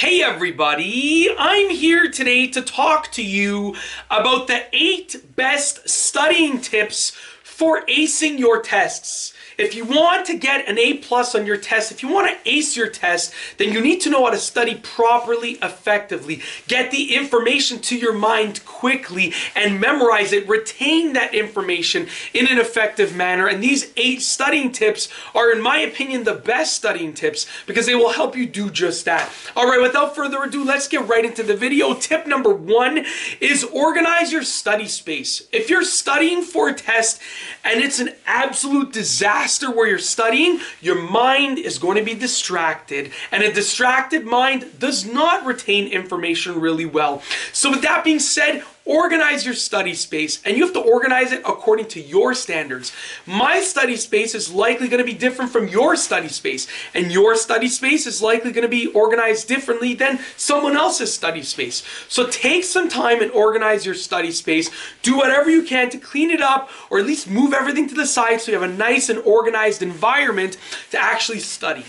Hey everybody, I'm here today to talk to you about the 8 best studying tips for acing your tests. If you want to get an A+ on your test, if you want to ace your test, then you need to know how to study properly, effectively, get the information to your mind quickly, and memorize it, retain that information in an effective manner. And these 8 studying tips are, in my opinion, the best studying tips because they will help you do just that. All right, without further ado, let's get right into the video. Tip number 1 is organize your study space. If you're studying for a test and it's an absolute disaster where you're studying, your mind is going to be distracted, and a distracted mind does not retain information really well. So with that being said, organize your study space, and you have to organize it according to your standards. My study space is likely going to be different from your study space, and your study space is likely going to be organized differently than someone else's study space. So take some time and organize your study space. Do whatever you can to clean it up, or at least move everything to the side so you have a nice and organized environment to actually study.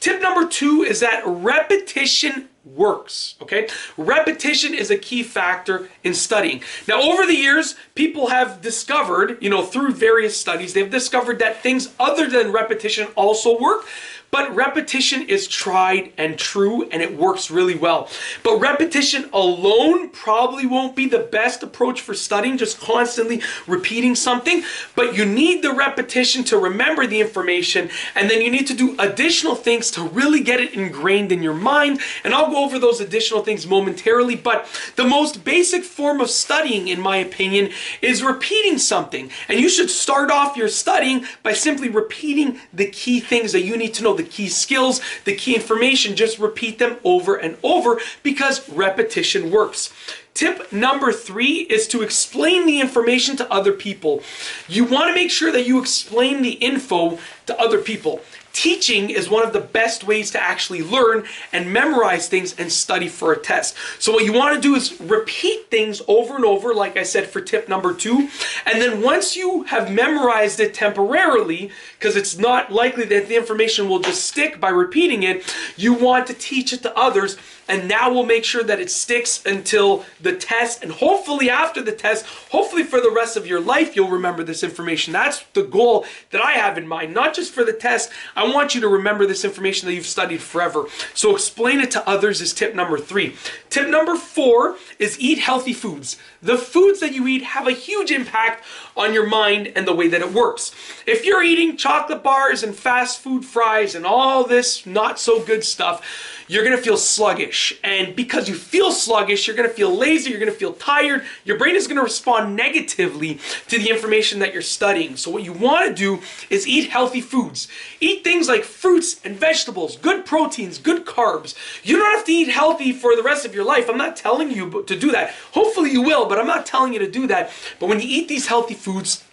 Tip number 2 is that repetition works, okay? Repetition is a key factor in studying. Now, over the years, people have discovered, through various studies, they've discovered that things other than repetition also work. But repetition is tried and true, and it works really well. But repetition alone probably won't be the best approach for studying, just constantly repeating something. But you need the repetition to remember the information, and then you need to do additional things to really get it ingrained in your mind. And I'll go over those additional things momentarily. But the most basic form of studying, in my opinion, is repeating something. And you should start off your studying by simply repeating the key things that you need to know, the key skills, the key information. Just repeat them over and over because repetition works. Tip number 3 is to explain the information to other people. You want to make sure that you explain the info to other people. Teaching is one of the best ways to actually learn and memorize things and study for a test. So what you want to do is repeat things over and over, like I said for tip number 2. And then once you have memorized it temporarily, because it's not likely that the information will just stick by repeating it, you want to teach it to others. And now we'll make sure that it sticks until the test, and hopefully after the test, hopefully for the rest of your life, you'll remember this information. That's the goal that I have in mind, not just for the test. I want you to remember this information that you've studied forever. So explain it to others is tip number 3. Tip number 4 is eat healthy foods. The foods that you eat have a huge impact on your mind and the way that it works. If you're eating chocolate bars and fast food fries and all this not so good stuff, you're going to feel sluggish. And because you feel sluggish, you're going to feel lazy, you're going to feel tired. Your brain is going to respond negatively to the information that you're studying. So what you want to do is eat healthy foods. Eat things like fruits and vegetables, good proteins, good carbs. You don't have to eat healthy for the rest of your life. I'm not telling you to do that. Hopefully you will, but I'm not telling you to do that. But when you eat these healthy foods,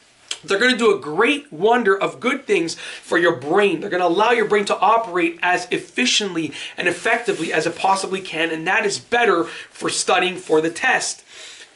they're going to do a great wonder of good things for your brain. They're going to allow your brain to operate as efficiently and effectively as it possibly can, and that is better for studying for the test.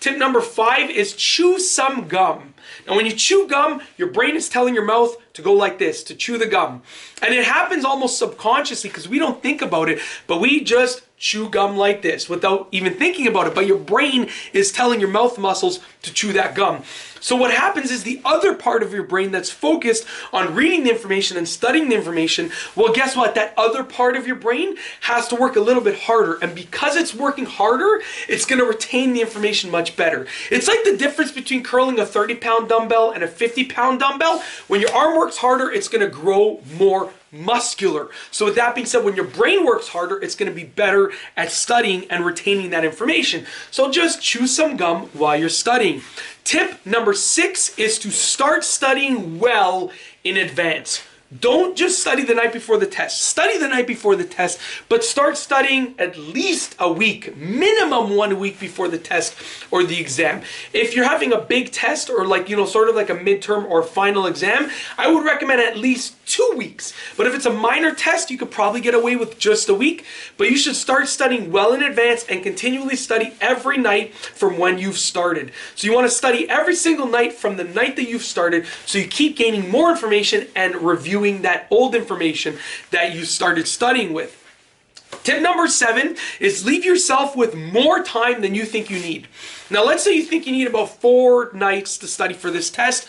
Tip number 5 is chew some gum. Now when you chew gum, your brain is telling your mouth to go like this, to chew the gum. And it happens almost subconsciously because we don't think about it, but we just chew gum like this without even thinking about it. But your brain is telling your mouth muscles to chew that gum. So what happens is the other part of your brain that's focused on reading the information and studying the information, well, guess what? That other part of your brain has to work a little bit harder. And because it's working harder, it's going to retain the information much better. It's like the difference between curling a 30-pound dumbbell and a 50-pound dumbbell. When your arm works harder, it's going to grow more muscular. So with that being said, when your brain works harder, it's going to be better at studying and retaining that information. So just chew some gum while you're studying. Tip number 6 is to start studying well in advance. Don't just study the night before the test. Study the night before the test, but start studying at least a week, minimum 1 week before the test or the exam. If you're having a big test or sort of like a midterm or final exam, I would recommend at least 2 weeks. But if it's a minor test, you could probably get away with just a week. But you should start studying well in advance and continually study every night from when you've started. So you want to study every single night from the night that you've started, so you keep gaining more information and reviewing that old information that you started studying with. Tip number 7 is leave yourself with more time than you think you need. Now, let's say you think you need about 4 nights to study for this test.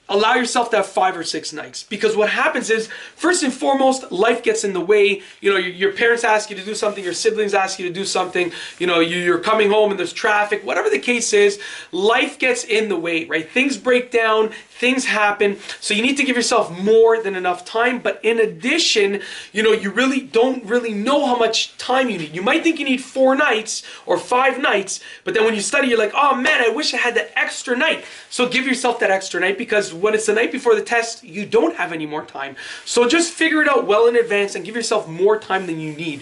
Allow yourself to have 5 or 6 nights, because what happens is, first and foremost, life gets in the way. You know, your parents ask you to do something, your siblings ask you to do something, you know, you're coming home and there's traffic, whatever the case is, life gets in the way, right? Things break down, things happen, so you need to give yourself more than enough time. But in addition, you know, you really don't know how much time you need. You might think you need 4 nights or 5 nights, but then when you study, you're like, oh man, I wish I had that extra night. So give yourself that extra night, because when it's the night before the test, you don't have any more time. So just figure it out well in advance and give yourself more time than you need.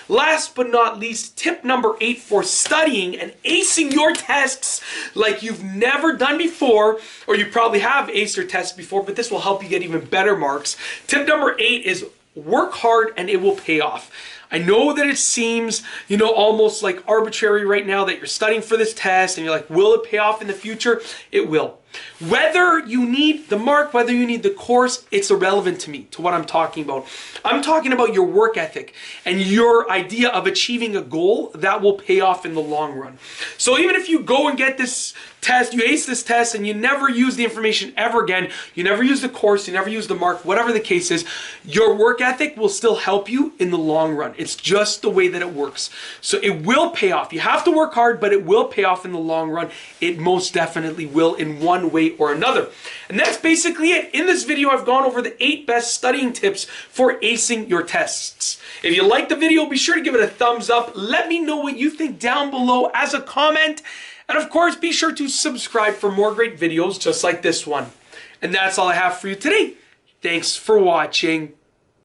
Last but not least, tip number 8 for studying and acing your tests like you've never done before, or you probably have aced your tests before, but this will help you get even better marks. Tip number 8 is work hard and it will pay off. I know that it seems, you know, almost like arbitrary right now that you're studying for this test and you're like, will it pay off in the future? It will. Whether you need the mark, whether you need the course, it's irrelevant to me, to what I'm talking about. I'm talking about your work ethic and your idea of achieving a goal that will pay off in the long run. So even if you go and get this test, you ace this test, and you never use the information ever again, you never use the course, you never use the mark, whatever the case is, your work ethic will still help you in the long run. It's just the way that it works. So it will pay off. You have to work hard, but it will pay off in the long run. It most definitely will, in one way or another. And that's basically it. In this video, I've gone over the 8 best studying tips for acing your tests. If you liked the video, be sure to give it a thumbs up. Let me know what you think down below as a comment. And of course, be sure to subscribe for more great videos just like this one. And that's all I have for you today. Thanks for watching.